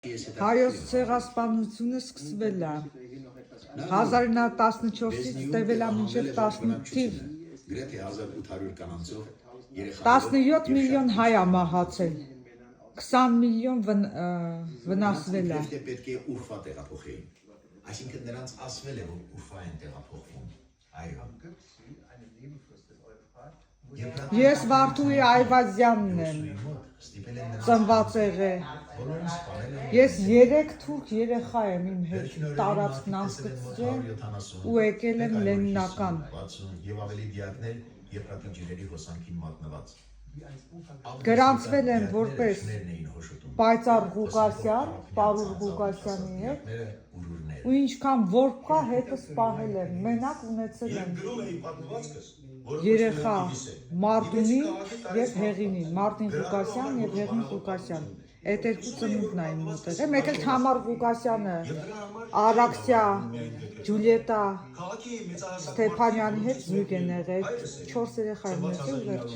Հայոց ցեղասպանությունը սկսվել է 1914-ից տևել է մինչև 18 թիվ։ Գրեթե 1800 կանանցով երեխա 17 միլիոն հայ է մահացել, 20 միլիոն վնասվել է։ պետք է Ուրֆա տեղափոխեին։ Այսինքն նրանց ասվել է, որ Ուրֆա են տեղափոխվում։ Այո։ Ես Վարդուհի Այվազյանն եմ, ծնված եղել։ Ես 3 թուրք երեխա եմ իմ հետ տարածքն անցկացրել ու եկել եմ Լենինական։ 60 եւ ավելի դիակներ Եփրատի ջրերի հոսանքին մատնված։ Գրանցվել եմ որպես Պայծառ Ղուկասյան, Պարուր Ղուկասյանի հետ ու ինչքան որ կա հետս պահել եմ, մենակ ունեցել եմ երեխա Մարտունի եւ Հեղինի, Մարտին Ղուկասյան եւ Հեղին Ղուկասյան։ Այդ երկու ծնունդն այն մոտ է։ Մեկ էլ Թամար Ղուկասյանը, Արաքսիա, Ջուլիետա Ստեփանյանի հետ զույգ են եղել, 4 երեխա են ունեցել, վերջ։